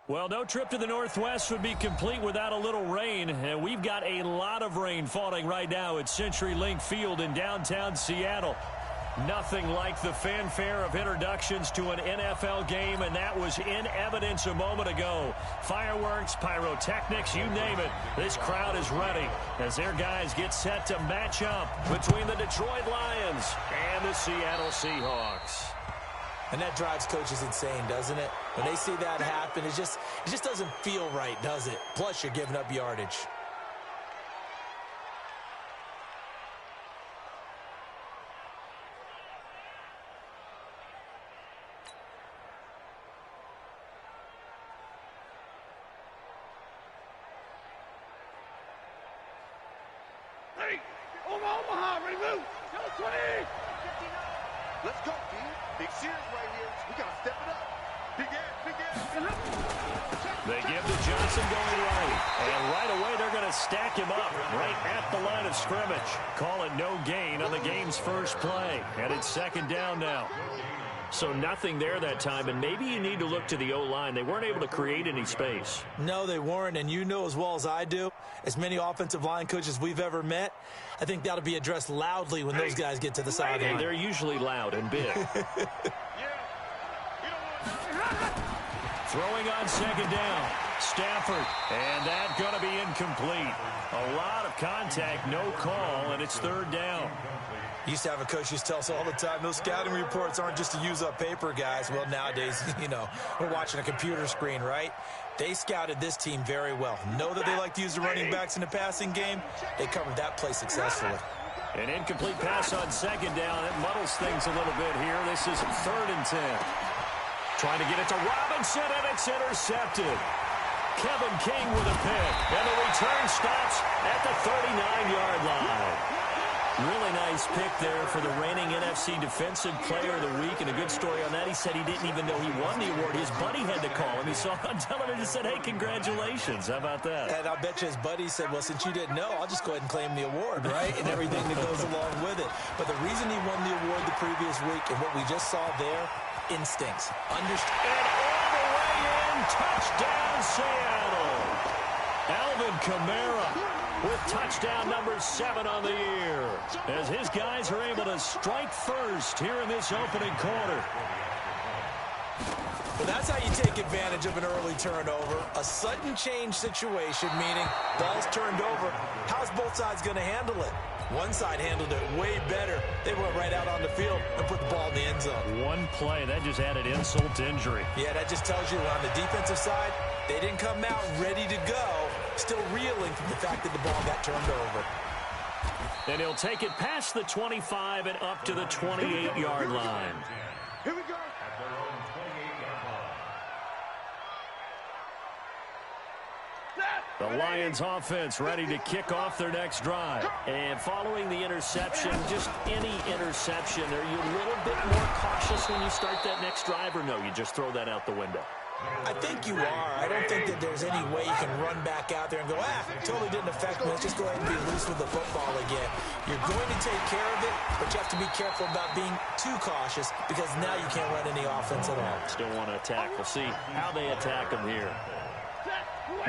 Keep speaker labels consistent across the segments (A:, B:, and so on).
A: Well, no trip to the Northwest would be complete without a little rain, and we've got a lot of rain falling right now at CenturyLink Field in downtown Seattle. Nothing like the fanfare of introductions to an NFL game, and that was in evidence a moment ago. Fireworks, pyrotechnics, you name it. This crowd is ready as their guys get set to match up between the Detroit Lions and the Seattle Seahawks.
B: And that drives coaches insane, doesn't it? When they see that happen, it just doesn't feel right, does it? Plus, you're giving up yardage.
C: Hey, Omaha, ready, move. Go 20. Let's go, D. Big series right here. We got to step it up. Big air.
A: They give to Johnson going right. And right away, they're going to stack him up right at the line of scrimmage. Call it no gain on the game's first play. And it's second down now. So nothing there that time, and maybe you need to look to the O-line. They weren't able to create any space.
B: No, they weren't, and you know as well as I do, as many offensive line coaches we've ever met, I think that'll be addressed loudly when those guys get to the sideline.
A: They're usually loud and big. Throwing on second down. Stafford, and that's going to be incomplete. A lot of contact, no call, and it's third down.
B: Used to have a coach who used to tell us all the time, those scouting reports aren't just to use up paper, guys. Well, nowadays, you know, we're watching a computer screen, right? They scouted this team very well. Know that they like to use the running backs in the passing game. They covered that play successfully.
A: An incomplete pass on second down. It muddles things a little bit here. This is 3rd and 10. Trying to get it to Robinson, and it's intercepted. Kevin King with a pick, and the return stops at the 39-yard line. Really nice pick there for the reigning NFC Defensive Player of the Week, and a good story on that. He said he didn't even know he won the award. His buddy had to call him. He saw it on television and said, hey, congratulations. How about that?
B: And I'll bet you his buddy said, well, since you didn't know, I'll just go ahead and claim the award, right? And everything that goes along with it. But the reason he won the award the previous week and what we just saw there, instincts. Understand.
A: And all the way in, touchdown Seattle. Alvin Kamara with touchdown number 7 on the year, as his guys are able to strike first here in this opening quarter.
B: Well, that's how you take advantage of an early turnover. A sudden change situation, meaning ball's turned over. How's both sides going to handle it? One side handled it way better. They went right out on the field and put the ball in the end zone.
A: One play, that just added insult to injury.
B: Yeah, that just tells you on the defensive side, they didn't come out ready to go, still reeling from the fact that the ball got turned over.
A: And he'll take it past the 25 and up to the 28-yard line.
C: Here we go.
A: The Lions offense ready to kick off their next drive. And following the interception, just any interception, are you a little bit more cautious when you start that next drive, or no, you just throw that out the window?
B: I think you are. I don't think that there's any way you can run back out there and go, totally didn't affect me. Let's just go ahead and be loose with the football again. You're going to take care of it, but you have to be careful about being too cautious because now you can't run any offense at all.
A: Still want to attack. We'll see how they attack them here.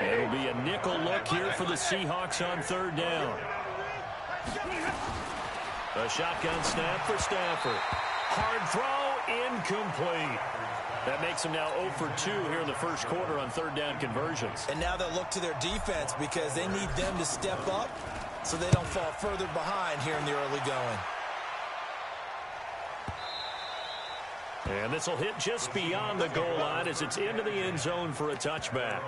A: It'll be a nickel look here for the Seahawks on 3rd down. A shotgun snap for Stafford. Hard throw, incomplete. That makes them now 0 for 2 here in the first quarter on 3rd down conversions.
B: And now they'll look to their defense because they need them to step up so they don't fall further behind here in the early going.
A: And this will hit just beyond the goal line as it's into the end zone for a touchback.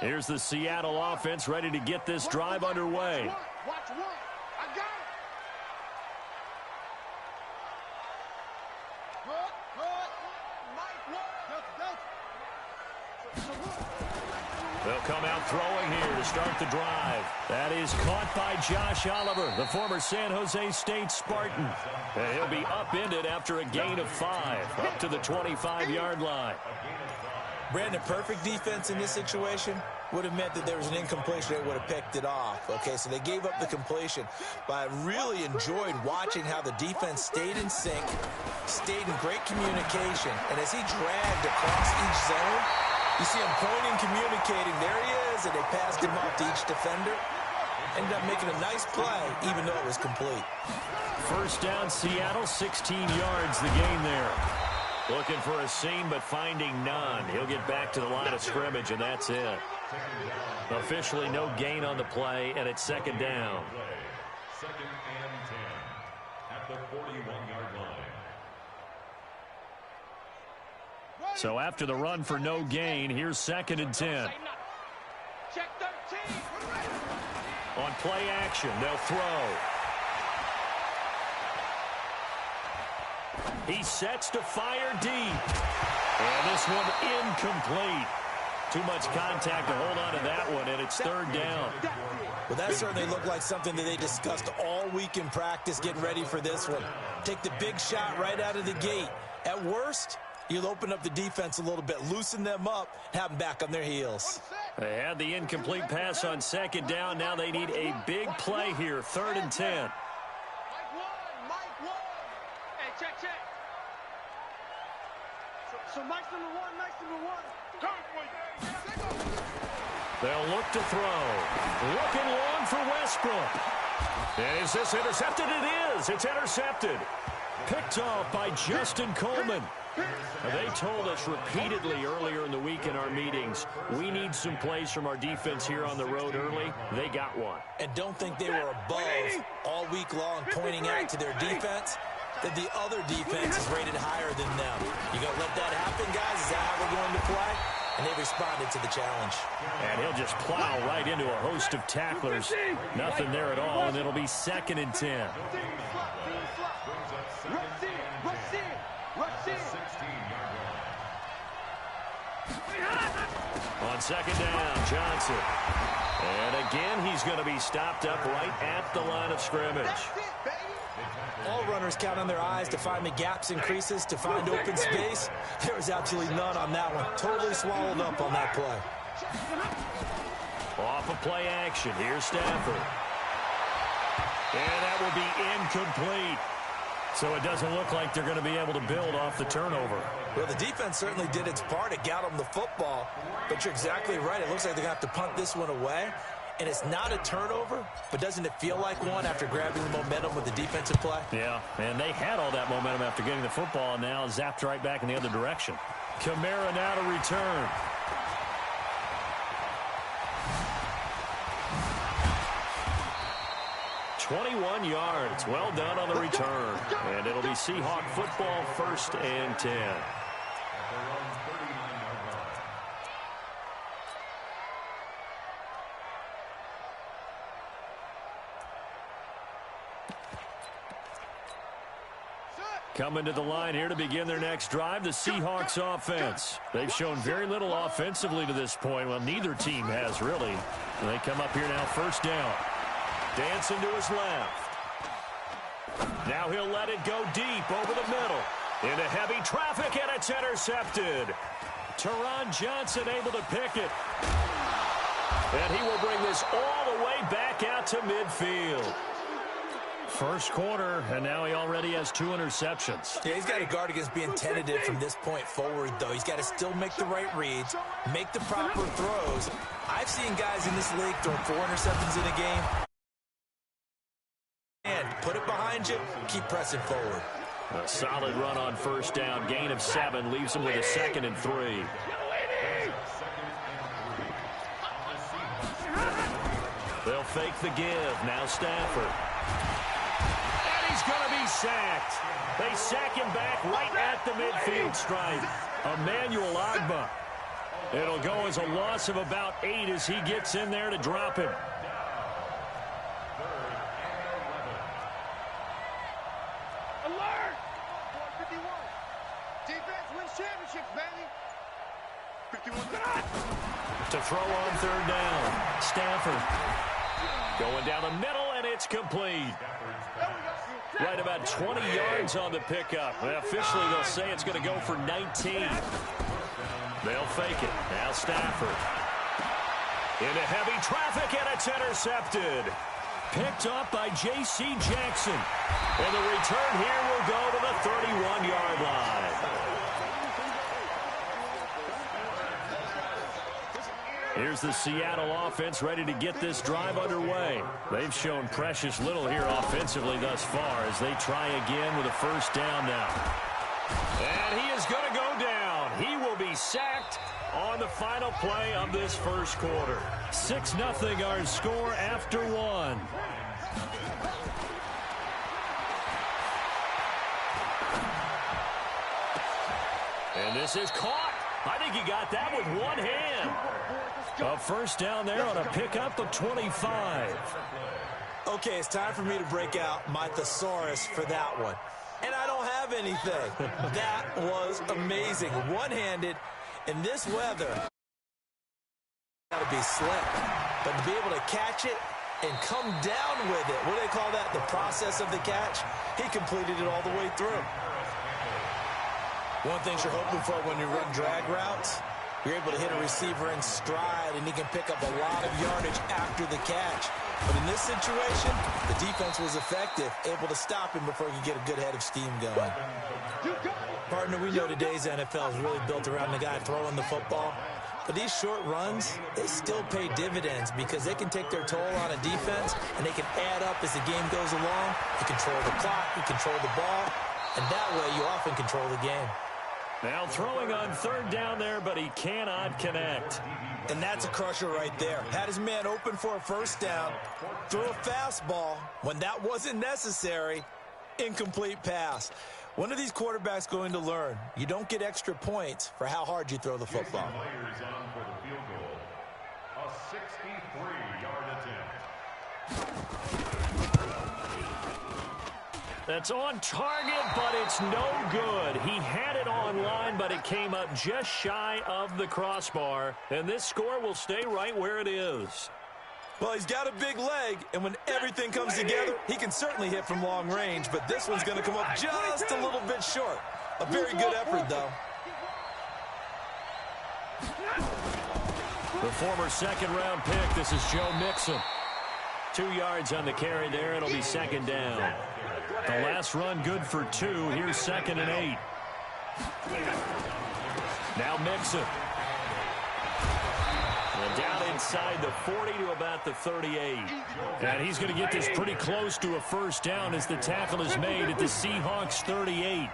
A: Here's the Seattle offense ready to get this drive underway.
C: Watch one. I got it.
A: They'll come out throwing here to start the drive. That is caught by Josh Oliver, the former San Jose State Spartan. And he'll be upended after a gain of 5, up to the 25-yard line.
B: Brandon, perfect defense in this situation would have meant that there was an incompletion. They would have picked it off. Okay, so they gave up the completion. But I really enjoyed watching how the defense stayed in sync, stayed in great communication. And as he dragged across each zone, you see him pointing, communicating. There he is, and they passed him off to each defender. Ended up making a nice play, even though it was complete.
A: First down, Seattle, 16 yards the gain there. Looking for a seam, but finding none. He'll get back to the line of scrimmage, and that's it. Officially no gain on the play, and it's second down.
D: Second and 10 at the 41-yard line.
A: So after the run for no gain, here's second and 10.
C: Check 13.
A: On play action, they'll throw. He sets to fire deep. And this one incomplete. Too much contact to hold on to that one, and it's third down.
B: Well, that certainly looked like something that they discussed all week in practice, getting ready for this one. Take the big shot right out of the gate. At worst, you'll open up the defense a little bit, loosen them up, have them back on their heels.
A: They had the incomplete pass on second down. Now they need a big play here, third and 10.
C: Mike one. Hey, check. So Mike's number one.
A: They'll look to throw. Looking long for Westbrook. Is this intercepted? It is. It's intercepted. Picked off by Justin Coleman. They told us repeatedly earlier in the week in our meetings, we need some plays from our defense here on the road early. They got one.
B: And don't think they were above all week long pointing out to their defense that the other defense is rated higher than them. You going to let that happen, guys? Is that how we're going to play? And they responded to the challenge.
A: And he'll just plow right into a host of tacklers. Nothing there at all, and it'll be second and 10. On second down, Johnson. And again, he's going to be stopped up right at the line of scrimmage.
B: All runners count on their eyes to find the gaps and creases, to find open space. There was absolutely none on that one. Totally swallowed up on that play.
A: Off of play action, here's Stafford. And that will be incomplete. So it doesn't look like they're going to be able to build off the turnover.
B: Well, the defense certainly did its part. It got them the football. But you're exactly right. It looks like they're going to have to punt this one away. And it's not a turnover, but doesn't it feel like one after grabbing the momentum with the defensive play?
A: Yeah, and they had all that momentum after getting the football, and now zapped right back in the other direction. Kamara now to return. "21 yards. Well done on the return. And it'll be Seahawk football, first and 10. Coming to the line here to begin their next drive, the Seahawks offense. They've shown very little offensively to this point. Well, neither team has, really. And they come up here now, first down. Dancing to his left. Now he'll let it go deep over the middle. Into heavy traffic, and it's intercepted. Teron Johnson able to pick it. And he will bring this all the way back out to midfield. First quarter, and now he already has 2 interceptions.
B: Yeah, he's got to guard against being tentative from this point forward, though. He's got to still make the right reads, make the proper throws. I've seen guys in this league throw 4 interceptions in a game. And put it behind you, keep pressing forward.
A: A solid run on first down. Gain of 7 leaves him with a second and 3. They'll fake the give. Now Stafford. He's going to be sacked. They sack him back right at the midfield stripe. Emmanuel Ogbah. It'll go as a loss of about 8 as he gets in there to drop him.
C: Alert! 51. Defense wins championships, baby. 51.
A: To throw on third down. Stafford. Going down the middle, and it's complete. Right about 20 yards on the pickup. Officially, they'll say it's going to go for 19. They'll fake it. Now Stafford. Into heavy traffic, and it's intercepted. Picked up by J.C. Jackson. And the return here will go to the 31-yard line. Here's the Seattle offense ready to get this drive underway. They've shown precious little here offensively thus far as they try again with a first down now. And he is going to go down. He will be sacked on the final play of this first quarter. 6-0 our score after one. And this is caught. I think he got that with one hand. A first down there on a pickup of 25.
B: Okay, it's time for me to break out my thesaurus for that one. And I don't have anything. That was amazing. One-handed in this weather. Got to be slick. But to be able to catch it and come down with it, what do they call that? The process of the catch? He completed it all the way through. One thing you're hoping for when you run drag routes, you're able to hit a receiver in stride, and he can pick up a lot of yardage after the catch. But in this situation, the defense was effective, able to stop him before he could get a good head of steam going. Partner, we know today's NFL is really built around the guy throwing the football. But these short runs, they still pay dividends because they can take their toll on a defense, and they can add up as the game goes along. You control the clock, you control the ball, and that way you often control the game.
A: Now throwing on third down there, but he cannot connect.
B: And that's a crusher right there. Had his man open for a first down, threw a fastball when that wasn't necessary, incomplete pass. When are these quarterbacks going to learn? You don't get extra points for how hard you throw the football.
D: A 63-yard attempt.
A: That's on target, but it's no good. He had it on line, but it came up just shy of the crossbar. And this score will stay right where it is.
B: Well, he's got a big leg, and when everything comes together, he can certainly hit from long range, but this one's going to come up just a little bit short. A very good effort, though.
A: The former second-round pick, this is Joe Mixon. 2 yards on the carry there. It'll be second down. The last run good for 2. Here's 2nd and 8. Now Mixon. And down inside the 40 to about the 38. And he's going to get this pretty close to a first down as the tackle is made at the Seahawks 38.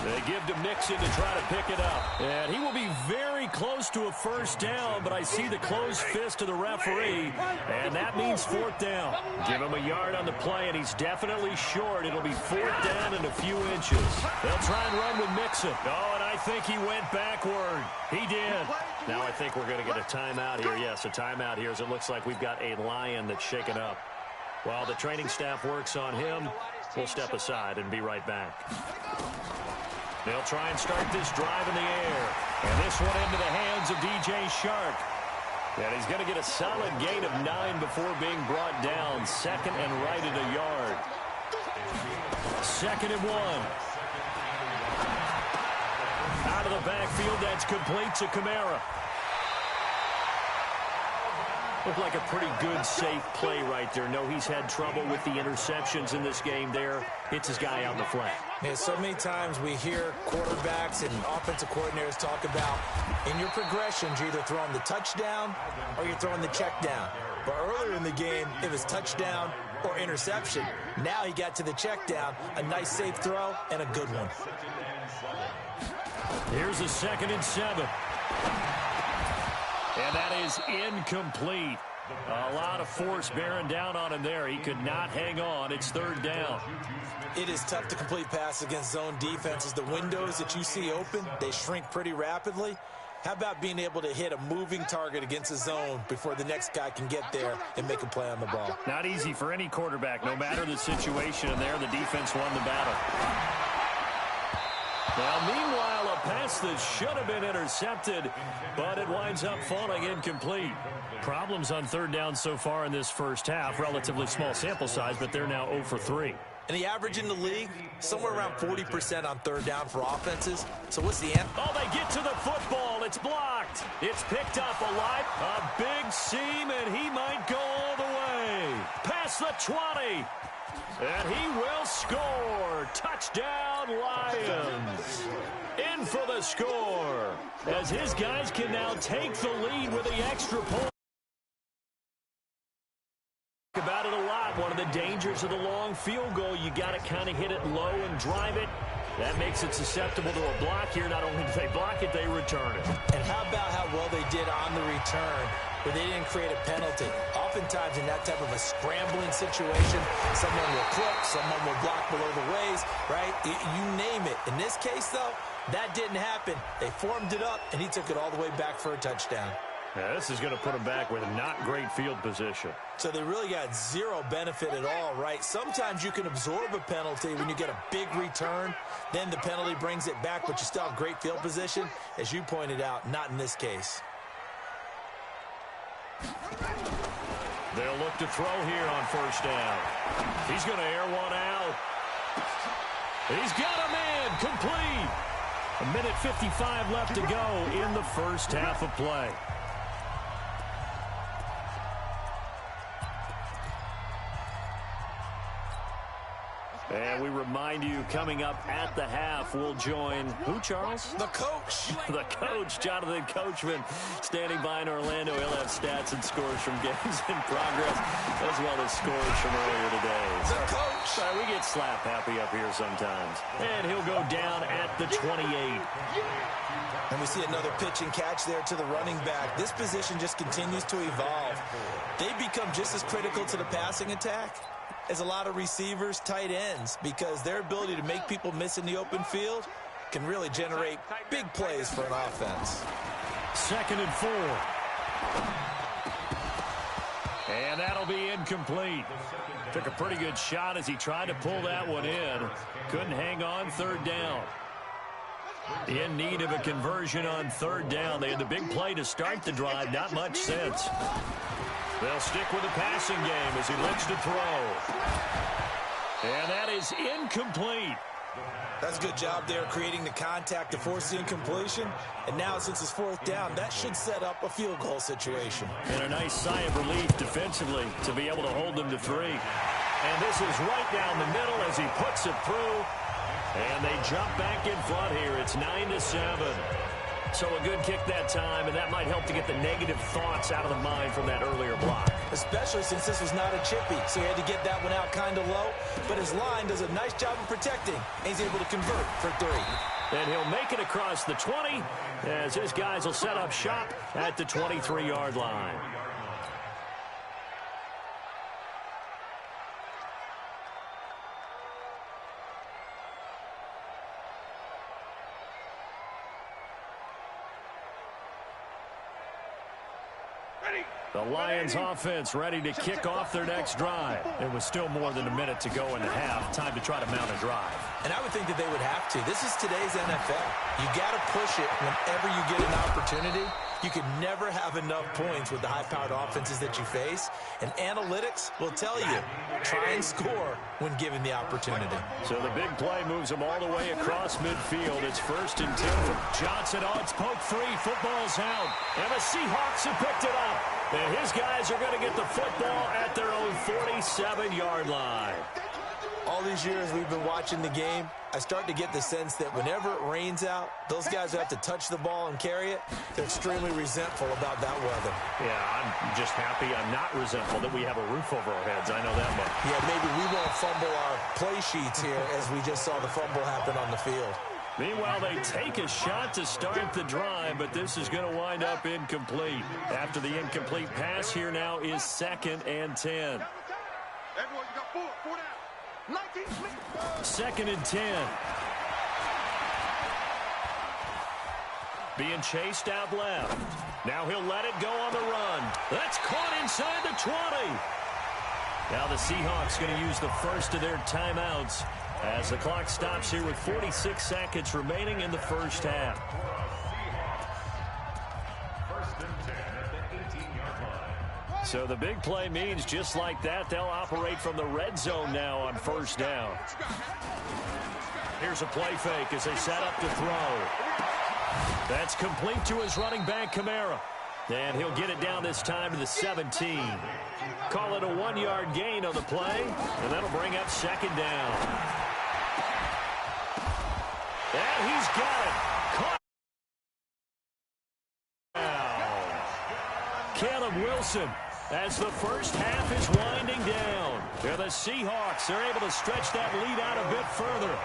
A: They give to Mixon to try to pick it up. And he will be very close to a first down, but I see the closed fist of the referee, and that means 4th down. Give him a yard on the play, and he's definitely short. It'll be 4th down and a few inches. They'll try and run with Mixon. Oh, and I think he went backward. He did. Now I think we're going to get a timeout here. Yes, a timeout here as it looks like we've got a lion that's shaken up. While the training staff works on him, we'll step aside and be right back. They'll try and start this drive in the air. And this one into the hands of DJ Shark. And he's going to get a solid gain of 9 before being brought down. 2nd and right at a yard. 2nd and 1. Out of the backfield, that's complete to Kamara. Looked like a pretty good, safe play right there. No, he's had trouble with the interceptions in this game there. Hits his guy on the flat.
B: Yeah, so many times we hear quarterbacks and offensive coordinators talk about in your progressions, you're either throwing the touchdown or you're throwing the check down. But earlier in the game, it was touchdown or interception. Now he got to the check down, a nice safe throw, and a good one.
A: Here's a 2nd and 7. And that is incomplete. A lot of force bearing down on him there. He could not hang on. It's 3rd down.
B: It is tough to complete passes against zone defenses. The windows that you see open, they shrink pretty rapidly. How about being able to hit a moving target against a zone before the next guy can get there and make a play on the ball?
A: Not easy for any quarterback, no matter the situation. And there, the defense won the battle. Now, meanwhile, a pass that should have been intercepted, but it winds up falling incomplete. Problems on third down so far in this first half. Relatively small sample size, but they're now 0 for 3.
B: And the average in the league, somewhere around 40% on third down for offenses. So what's the answer?
A: Oh, they get to the football. It's blocked. It's picked up alive. A big seam, and he might go all the way. Past the 20. And he will score. Touchdown, Lions. In for the score. As his guys can now take the lead with the extra point. About it a lot. One of the dangers of the long field goal, you got to kind of hit it low and drive it. That makes it susceptible to a block here. Not only do they block it, they return it.
B: And how about how well they did on the return, where they didn't create a penalty? Oftentimes in that type of a scrambling situation, someone will clip, someone will block below the waist, right? You name it. In this case, though, that didn't happen. They formed it up, and he took it all the way back for a touchdown.
A: Yeah, this is going to put them back with not great field position.
B: So they really got zero benefit at all, right? Sometimes you can absorb a penalty when you get a big return. Then the penalty brings it back, but you still have great field position. As you pointed out, not in this case.
A: They'll look to throw here on first down. He's going to air one out. He's got a man complete. 1:55 left to go in the first half of play. And we remind you, coming up at the half, we'll join who, Charles?
B: The coach.
A: The coach, Jonathan Coachman, standing by in Orlando. He'll have stats and scores from games in progress, as well as scores from earlier today.
B: The coach.
A: Sorry, we get slap happy up here sometimes. And he'll go down at the 28.
B: And we see another pitch and catch there to the running back. This position just continues to evolve. They become just as critical to the passing attack as a lot of receivers, tight ends, because their ability to make people miss in the open field can really generate big plays for an offense.
A: 2nd and 4. And that'll be incomplete. Took a pretty good shot as he tried to pull that one in. Couldn't hang on third down. In need of a conversion on third down. They had the big play to start the drive. Not much sense. They'll stick with the passing game as he looks to throw. And that is incomplete.
B: That's a good job there creating the contact to force the incompletion. And now, since it's fourth down, that should set up a field goal situation.
A: And a nice sigh of relief defensively to be able to hold them to 3. And this is right down the middle as he puts it through. And they jump back in front here. It's 9-7. So a good kick that time, and that might help to get the negative thoughts out of the mind from that earlier block.
B: Especially since this was not a chippy, so he had to get that one out kind of low. But his line does a nice job of protecting, and he's able to convert for 3.
A: And he'll make it across the 20 as his guys will set up shop at the 23-yard line. The Lions offense ready to kick off their next drive. It was still more than a minute to go in the half. Time to try to mount a drive.
B: And I would think that they would have to. This is today's NFL. You got to push it whenever you get an opportunity. You can never have enough points with the high-powered offenses that you face. And analytics will tell you, try and score when given the opportunity.
A: So the big play moves them all the way across midfield. It's 1st and 10 for Johnson. Oh, it's poke free. Football's out. And the Seahawks have picked it up. And his guys are going to get the football at their own 47-yard line.
B: All these years we've been watching the game, I start to get the sense that whenever it rains out, those guys who have to touch the ball and carry it, they're extremely resentful about that weather.
A: Yeah, I'm just happy I'm not resentful that we have a roof over our heads. I know that much.
B: Yeah, maybe we won't fumble our play sheets here as we just saw the fumble happen on the field.
A: Meanwhile, they take a shot to start the drive, but this is going to wind up incomplete. After the incomplete pass, here now is 2nd and 10.
C: Everyone, you got 4 down. 19,
A: 2nd and 10. Being chased out left. Now he'll let it go on the run. That's caught inside the 20. Now the Seahawks going to use the first of their timeouts as the clock stops here with 46 seconds remaining in the first half. So the big play means just like that, they'll operate from the red zone now on first down. Here's a play fake as they set up to throw. That's complete to his running back, Kamara. And he'll get it down this time to the 17. Call it a 1-yard gain on the play, and that'll bring up second down. And he's got it. Caught. Caleb Wilson, as the first half is winding down. They're the Seahawks. They're able to stretch that lead out a bit further.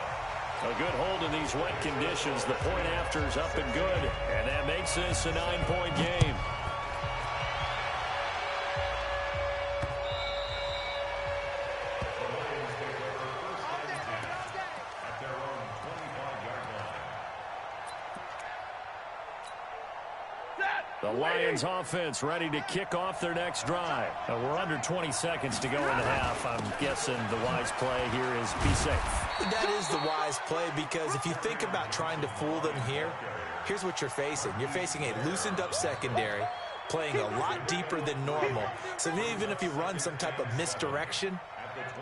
A: A good hold in these wet conditions. The point after is up and good, and that makes this a 9-point game. The Lions offense ready to kick off their next drive. We're under 20 seconds to go in the half. I'm guessing the wise play here is be safe.
B: That is the wise play, because if you think about trying to fool them here, here's what you're facing. You're facing a loosened up secondary, playing a lot deeper than normal. So even if you run some type of misdirection,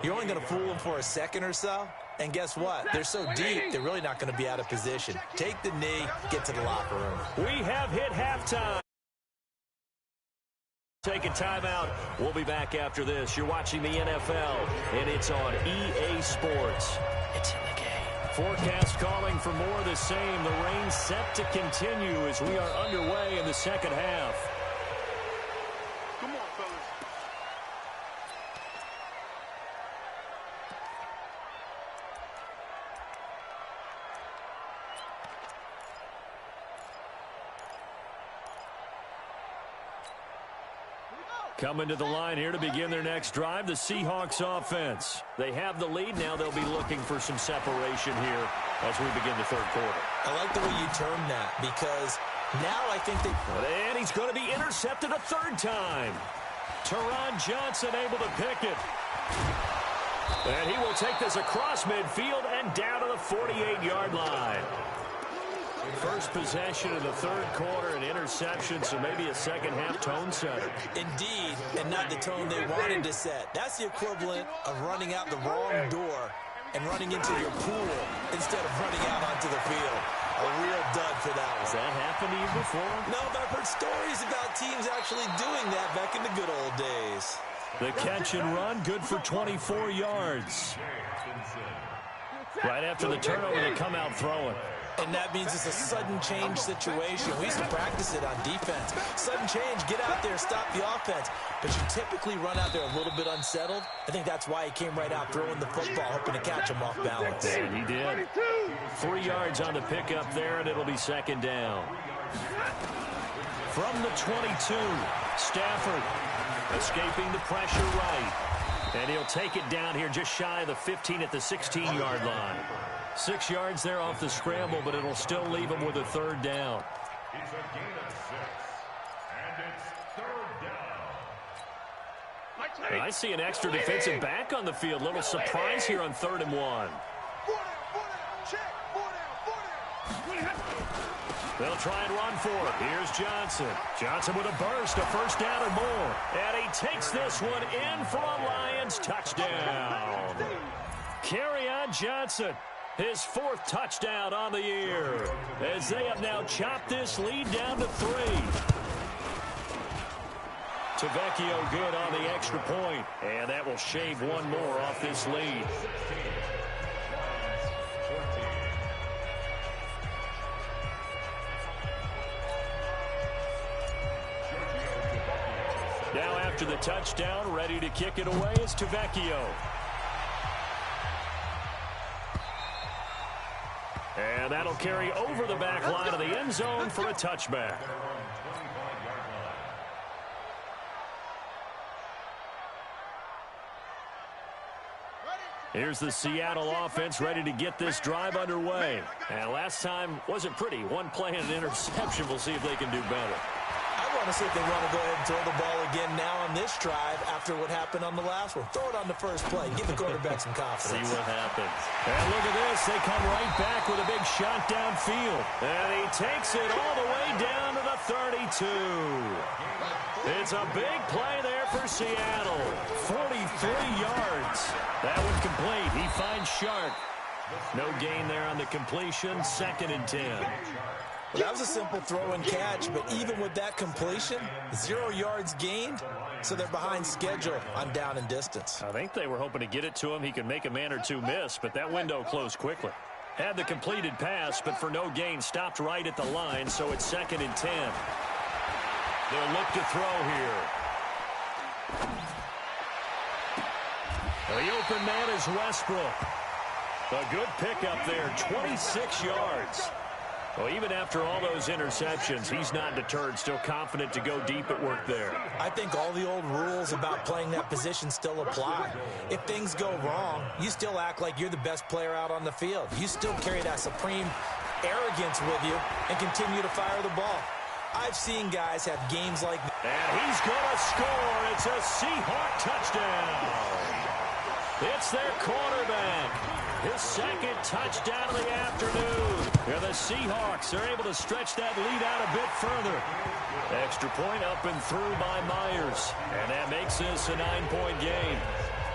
B: you're only going to fool them for a second or so. And guess what? They're so deep, they're really not going to be out of position. Take the knee, get to the locker room.
A: We have hit halftime. Take a timeout. We'll be back after this. You're watching the NFL, and it's on EA Sports. It's in the game. Forecast calling for more of the same. The rain set to continue as we are underway in the second half.
C: Come on, fellas.
A: Coming to the line here to begin their next drive, the Seahawks offense. They have the lead. Now they'll be looking for some separation here as we begin the third quarter.
B: I like the way you term that, because now I think they...
A: And he's going to be intercepted a third time. Teron Johnson able to pick it. And he will take this across midfield and down to the 48-yard line. First possession of the third quarter, an interception, so maybe a second-half tone setter.
B: Indeed, and not the tone they wanted to set. That's the equivalent of running out the wrong door and running into your pool instead of running out onto the field. A real dud for that one.
A: Has that happened to you before?
B: No, but I've heard stories about teams actually doing that back in the good old days.
A: The catch and run, good for 24 yards. Right after the turnover, they come out throwing.
B: And that means it's a sudden change situation. We used to practice it on defense. Sudden change, get out there, stop the offense. But you typically run out there a little bit unsettled. I think that's why he came right out throwing the football, hoping to catch him off balance.
A: And he did. 3 yards on the pickup there, and it'll be second down. From the 22, Stafford escaping the pressure right. And he'll take it down here just shy of the 15 at the 16-yard line. 6 yards there off the scramble, but it'll still leave him with a third down.
D: It's a gain of 6, and it's third down.
A: And I see an extra defensive back on the field. Little surprise here on 3rd and 1. They'll try and run for it. Here's Johnson. Johnson with a burst, a first down or more. And he takes this one in for a Lions touchdown. Kerryon Johnson, his 4th touchdown on the year, as they have now chopped this lead down to 3. Tavecchio good on the extra point, and that will shave one more off this lead. Now after the touchdown, ready to kick it away is Tavecchio. And that'll carry over the back line of the end zone for a touchback. Here's the Seattle offense ready to get this drive underway. And last time wasn't pretty. One play and an interception. We'll see if they can do better.
B: I honestly, if they want to go ahead and throw the ball again now on this drive after what happened on the last one. Throw it on the first play. Give the quarterback some confidence.
A: See what happens. And look at this. They come right back with a big shot downfield. And he takes it all the way down to the 32. It's a big play there for Seattle. 43 yards. That one complete. He finds Shark. No gain there on the completion. 2nd and 10.
B: Well, that was a simple throw and catch, but even with that completion, 0 yards gained, so they're behind schedule on down and distance.
A: I think they were hoping to get it to him. He could make a man or two miss, but that window closed quickly. Had the completed pass, but for no gain, stopped right at the line, so it's 2nd and 10. They'll look to throw here. The open man is Westbrook. A good pickup there, 26 yards. Well, even after all those interceptions, he's not deterred, still confident to go deep at work there.
B: I think all the old rules about playing that position still apply. If things go wrong, you still act like you're the best player out on the field. You still carry that supreme arrogance with you and continue to fire the ball. I've seen guys have games like that.
A: And he's going to score. It's a Seahawk touchdown. It's their quarterback. His 2nd touchdown of the afternoon. And the Seahawks are able to stretch that lead out a bit further. Extra point up and through by Myers. And that makes this a 9-point game.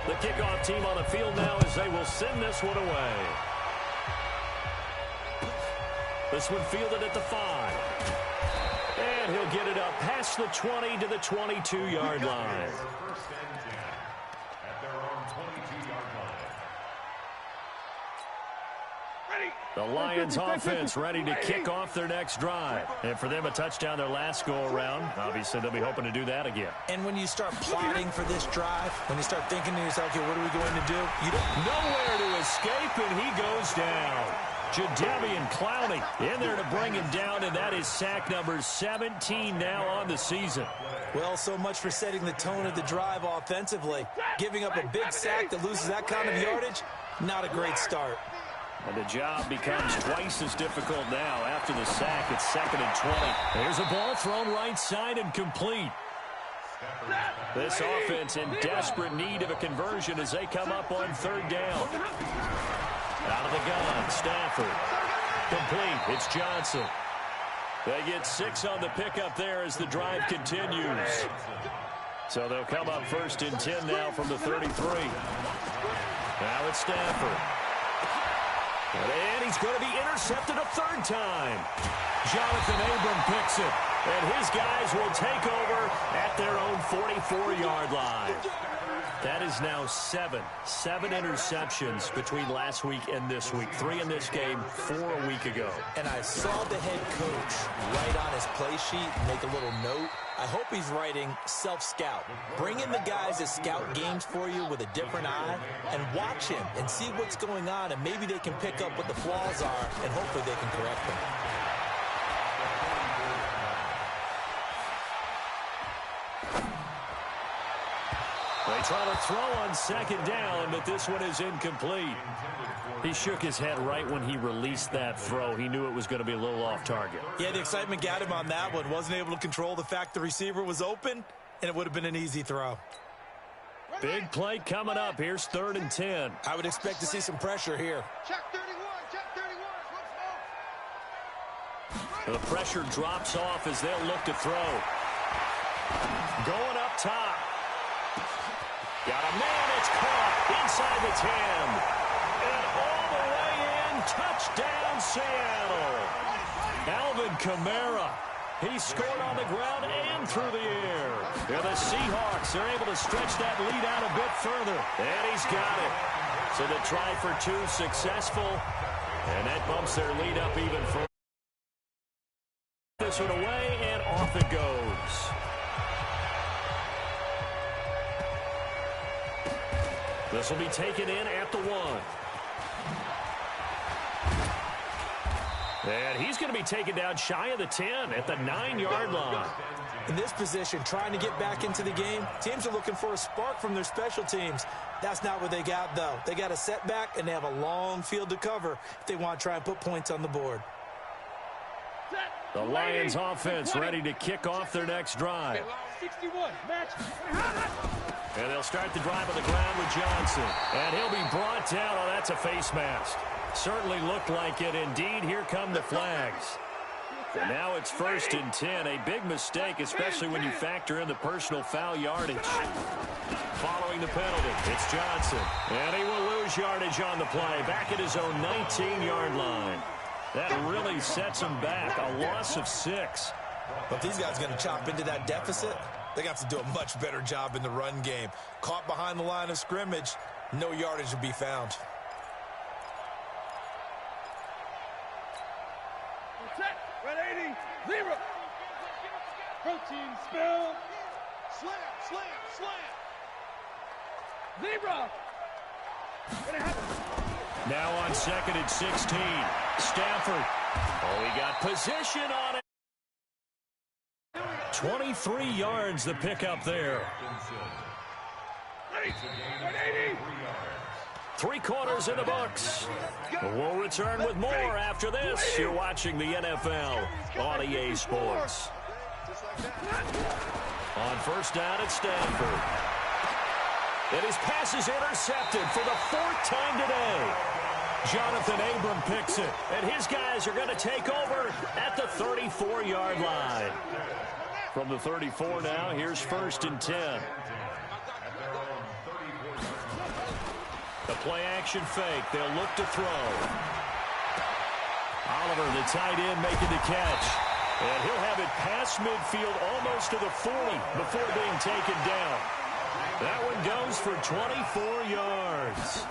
A: The kickoff team on the field now as they will send this one away. This one fielded at the 5. And he'll get it up past the 20 to the 22-yard line. The Lions offense ready to kick off their next drive. And for them, a touchdown their last go-around. Obviously, they'll be hoping to do that again.
B: And when you start plotting for this drive, when you start thinking to yourself, okay, what are we going to do? You don't
A: nowhere to escape, and he goes down. Jadeveon Clowney in there to bring him down, and that is sack number 17 now on the season.
B: Well, so much for setting the tone of the drive offensively. Giving up a big sack that loses that kind of yardage, not a great start.
A: And the job becomes twice as difficult now after the sack. It's 2nd and 20. There's a ball thrown right side and complete. This offense in desperate need of a conversion as they come up on 3rd down. Out of the gun, Stafford. Complete. It's Johnson. They get 6 on the pickup there as the drive continues. So they'll come up 1st and 10 now from the 33. Now it's Stafford. And he's going to be intercepted a 3rd time. Jonathan Abram picks it. And his guys will take over at their own 44-yard line. That is now 7 interceptions between last week and this week. 3 in this game, 4 a week ago.
B: And I saw the head coach write on his play sheet, make a little note. I hope he's writing self-scout. Bring in the guys that scout games for you with a different eye and watch him and see what's going on, and maybe they can pick up what the flaws are, and hopefully they can correct them.
A: They try to throw on 2nd down, but this one is incomplete. He shook his head right when he released that throw. He knew it was going to be a little off target.
B: Yeah, the excitement got him on that one. Wasn't able to control the fact the receiver was open, and it would have been an easy throw.
A: Big play coming up. Here's 3rd and 10.
B: I would expect to see some pressure here.
C: Check 31, check 31.
A: The pressure drops off as they'll look to throw. Going up top. Got a man, it's caught inside the 10. And all the way in, touchdown Seattle. Alvin Kamara. He scored on the ground and through the air. And the Seahawks are able to stretch that lead out a bit further. And he's got it. So the try for 2 successful. And that bumps their lead up even further. This one away, and off it goes. This will be taken in at the 1. And he's going to be taken down shy of the 10 at the 9-yard line.
B: In this position, trying to get back into the game, teams are looking for a spark from their special teams. That's not what they got, though. They got a setback, and they have a long field to cover if they want to try and put points on the board.
A: The Lions offense ready to kick off their next drive.
C: 61, match.
A: And they'll start the drive on the ground with Johnson. And he'll be brought down. Oh, that's a face mask. Certainly looked like it. Indeed, here come the flags. And now it's 1st and 10. A big mistake, especially when you factor in the personal foul yardage. Following the penalty, it's Johnson. And he will lose yardage on the play. Back at his own 19-yard line. That really sets him back. A loss of 6.
B: But these guys are going to chop into that deficit. They got to do a much better job in the run game. Caught behind the line of scrimmage, no yardage will be found.
C: Red 80, zero. Protein spill. Slam, slam, slam. Zebra.
A: Now on 2nd and 16. Stafford. Oh, he got position on it. 23 yards the pickup there. 3 quarters in the books. We'll return with more after this. You're watching the NFL on EA Sports. On 1st down at Stanford. And his pass is intercepted for the 4th time today. Jonathan Abram picks it. And his guys are going to take over at the 34-yard line. From the 34 now, here's 1st and 10. The play-action fake. They'll look to throw. Oliver, the tight end, making the catch. And he'll have it past midfield almost to the 40 before being taken down. That one goes for 24 yards.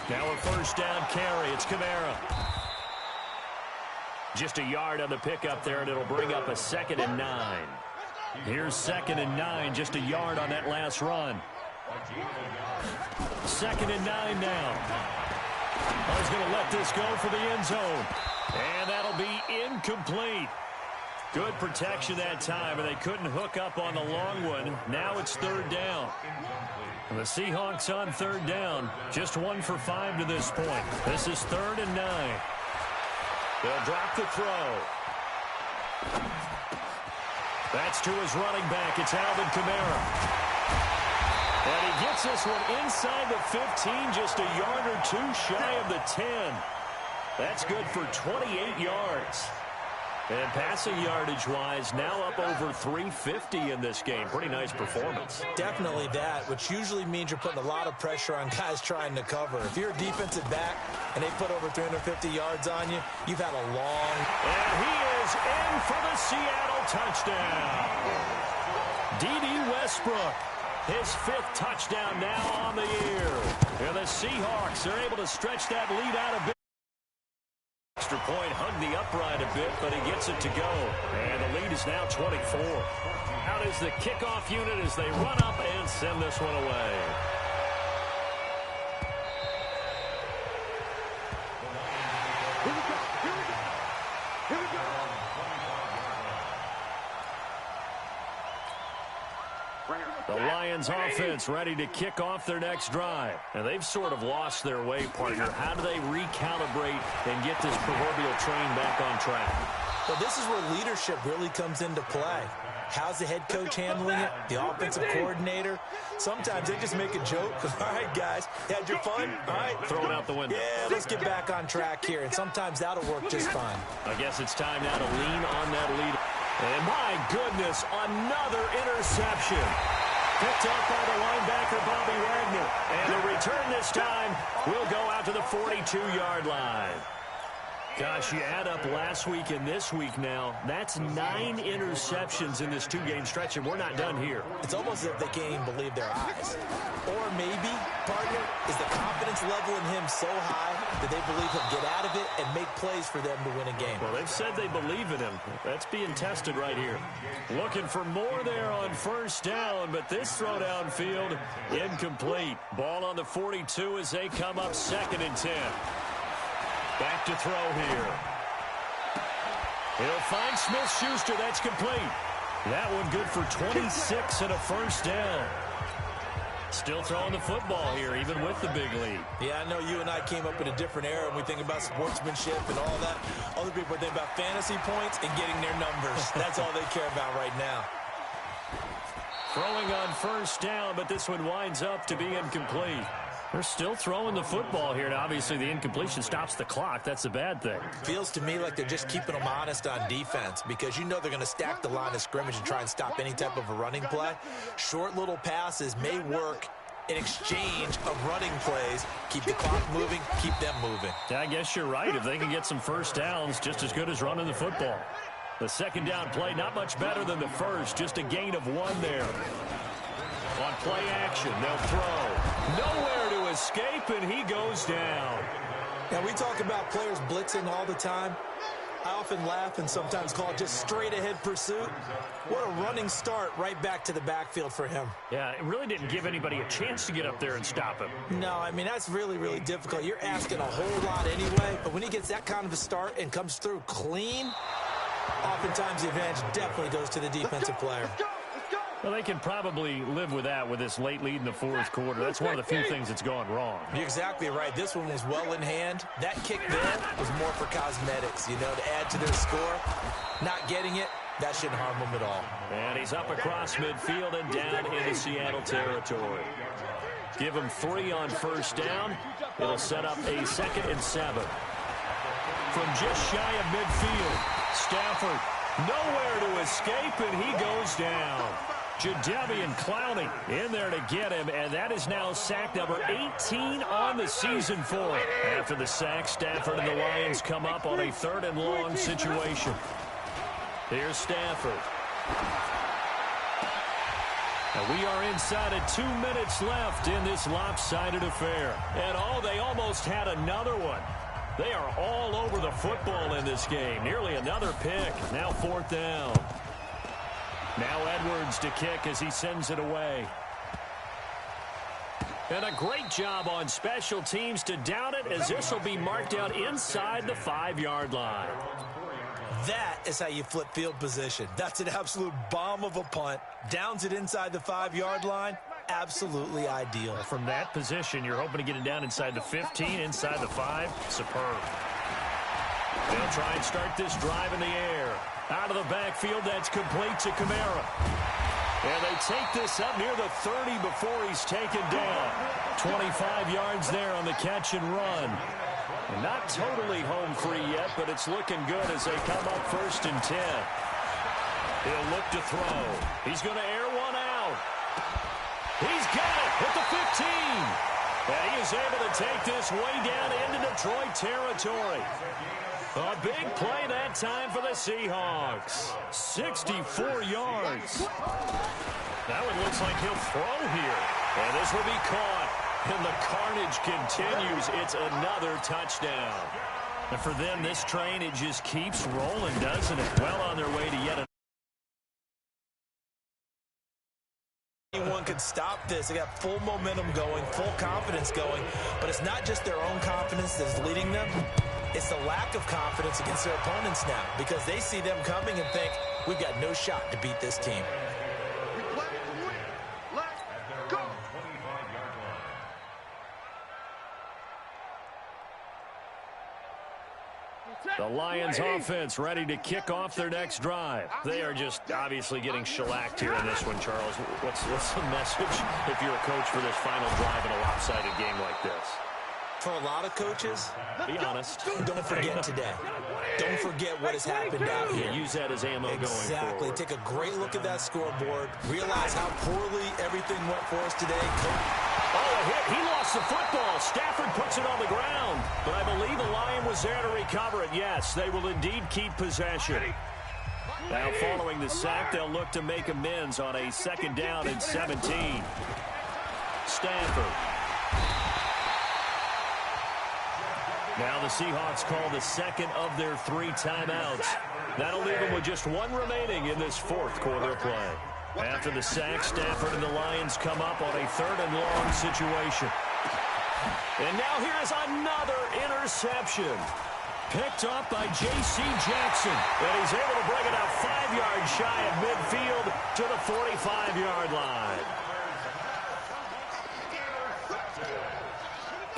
A: Now a 1st down carry. It's Kamara. Just a yard on the pickup there, and it'll bring up a 2nd and 9. Here's 2nd and 9, just a yard on that last run. 2nd and 9 now. He's going to let this go for the end zone. And that'll be incomplete. Good protection that time, and they couldn't hook up on the long one. Now it's 3rd down. And the Seahawks on 3rd down. Just 1 for 5 to this point. This is 3rd and 9. They'll drop the throw. That's to his running back. It's Alvin Kamara. And he gets this one inside the 15, just a yard or 2 shy of the 10. That's good for 28 yards. And passing yardage-wise, now up over 350 in this game. Pretty nice performance.
B: Definitely that, which usually means you're putting a lot of pressure on guys trying to cover. If you're a defensive back and they put over 350 yards on you, you've had a long...
A: And he is in for the Seattle touchdown. D.D. Westbrook, his 5th touchdown now on the year. And the Seahawks are able to stretch that lead out a bit. Extra point hugged the upright a bit, but he gets it to go. And the lead is now 24. Out is the kickoff unit as they run up and send this one away.
C: Here we go. Here we go. Here we go.
A: The Lions offense ready to kick off their next drive. And they've sort of lost their way, partner. How do they recalibrate and get this proverbial train back on track?
B: Well, this is where leadership really comes into play. How's the head coach handling it? The offensive coordinator? Sometimes they just make a joke. All right, guys, had your fun? All right.
A: Throw it out the window.
B: Yeah, let's get back on track here. And sometimes that'll work just fine.
A: I guess it's time now to lean on that lead. And my goodness, another interception. Picked up by the linebacker, Bobby Wagner. And the return this time will go out to the 42-yard line. Gosh, you add up last week and this week now, that's 9 interceptions in this 2-game stretch, and we're not done here.
B: It's almost as if they can't even believe their eyes. Or maybe, partner, is the confidence level in him so high that they believe he'll get out of it and make plays for them to win a game.
A: Well, they've said they believe in him. That's being tested right here. Looking for more there on 1st down, but this throw downfield incomplete. Ball on the 42 as they come up 2nd and 10. Back to throw here. He'll find Smith-Schuster. That's complete. That one good for 26 and a 1st down. Still throwing the football here, even with the big lead.
B: Yeah, I know you and I came up in a different era when we think about sportsmanship and all that other other people are thinking about fantasy points and getting their numbers. That's all they care about right now.
A: Throwing on first down, but this one winds up to be incomplete. They're still throwing the football here, and obviously the incompletion stops the clock. That's a bad thing.
B: Feels to me like they're just keeping them honest on defense because you know they're going to stack the line of scrimmage and try and stop any type of a running play. Short little passes may work in exchange of running plays. Keep the clock moving, keep them moving.
A: Yeah, I guess you're right. If they can get some first downs, just as good as running the football. The second down play, not much better than the first, just a gain of 1 there. On play action, they'll throw. Nowhere to escape, and he goes down.
B: Now, we talk about players blitzing all the time. I often laugh and sometimes call it just straight-ahead pursuit. What a running start right back to the backfield for him.
A: Yeah, it really didn't give anybody a chance to get up there and stop him.
B: No, I mean, that's really, really difficult. You're asking a whole lot anyway, but when he gets that kind of a start and comes through clean, oftentimes the advantage definitely goes to the defensive player.
A: Well, they can probably live with that with this late lead in the fourth quarter. That's one of the few things that's gone wrong.
B: You're exactly right. This one was well in hand. That kick there was more for cosmetics, you know, to add to their score. Not getting it, that shouldn't harm them at all.
A: And he's up across midfield and down into Seattle territory. Give him 3 on first down. It'll set up a 2nd and 7. From just shy of midfield, Stafford nowhere to escape, and he goes down. Jadeveon Clowney in there to get him, and that is now sack number 18 on the season for him. After the sack, Stafford and the Lions come up on a 3rd and long situation. Here's Stafford. Now we are inside of 2 minutes left in this lopsided affair. And they almost had another one. They are all over the football in this game. Nearly another pick. Now 4th down. Now Edwards to kick as he sends it away. And a great job on special teams to down it, as this will be marked out inside the 5-yard line.
B: That is how you flip field position. That's an absolute bomb of a punt. Downs it inside the 5-yard line. Absolutely ideal.
A: From that position, you're hoping to get it down inside the 15, inside the 5. Superb. They'll try and start this drive in the air. Out of the backfield, that's complete to Kamara. And they take this up near the 30 before he's taken down. 25 yards there on the catch and run. And not totally home free yet, but it's looking good as they come up 1st and 10. He'll look to throw. He's going to air one out. He's got it at the 15. And he is able to take this way down into Detroit territory. A big play that time for the Seahawks. 64 yards. That one looks like he'll throw here. And this will be caught. And the carnage continues. It's another touchdown. And for them, this train, it just keeps rolling, doesn't it? Well on their way to yet another.
B: Anyone could stop this. They got full momentum going, full confidence going. But it's not just their own confidence that's leading them. It's the lack of confidence against their opponents now, because they see them coming and think, we've got no shot to beat this team.
A: The Lions offense ready to kick off their next drive. They are just obviously getting shellacked here in this one, Charles. What's the message if you're a coach for this final drive in a lopsided game like this?
B: For a lot of coaches,
A: be honest.
B: Don't forget today. Don't forget what has happened out here.
A: Use that as ammo going forward.
B: Exactly. Take a great look at that scoreboard. Realize how poorly everything went for us today.
A: Oh, a hit. He lost the football. Stafford puts it on the ground. But I believe the Lion was there to recover it. Yes, they will indeed keep possession. Now following the sack, they'll look to make amends on a 2nd down and 17. Stafford. Now the Seahawks call the 2nd of their 3 timeouts. That'll leave them with just 1 remaining in this 4th quarter of play. After the sack, Stafford and the Lions come up on a 3rd and long situation. And now here is another interception. Picked up by J.C. Jackson. And he's able to bring it out 5 yards shy of midfield to the 45-yard line.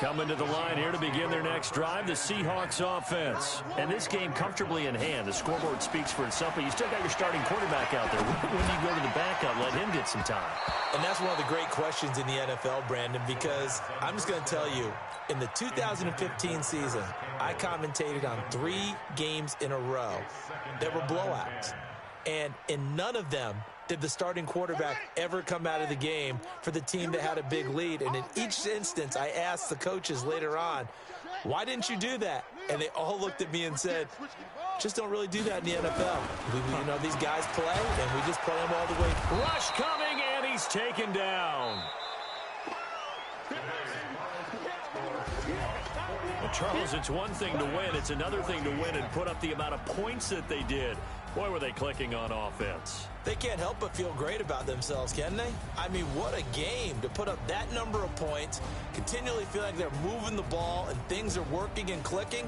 A: Coming to the line here to begin their next drive, the Seahawks offense. And this game comfortably in hand. The scoreboard speaks for itself, but you still got your starting quarterback out there. When do you go to the backup, let him get some time?
B: And that's one of the great questions in the NFL, Brandon, because I'm just going to tell you, in the 2015 season, I commentated on 3 games in a row that were blowouts. And in none of them did the starting quarterback ever come out of the game for the team that had a big lead. And in each instance, I asked the coaches later on, why didn't you do that? And they all looked at me and said, just don't really do that in the NFL. You know, these guys play, and we just play them all the way.
A: Rush coming, and he's taken down. Well, Charles, it's one thing to win. It's another thing to win and put up the amount of points that they did. Boy, were they clicking on offense.
B: They can't help but feel great about themselves, can they? I mean, what a game to put up that number of points, continually feel like they're moving the ball and things are working and clicking.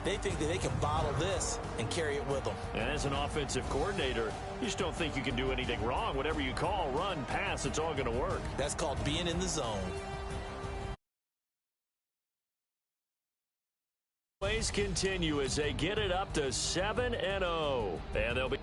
B: They think that they can bottle this and carry it with them.
A: And as an offensive coordinator, you just don't think you can do anything wrong. Whatever you call, run, pass, it's all going to work.
B: That's called being in the zone.
A: Plays continue as they get it up to 7-0. And they'll be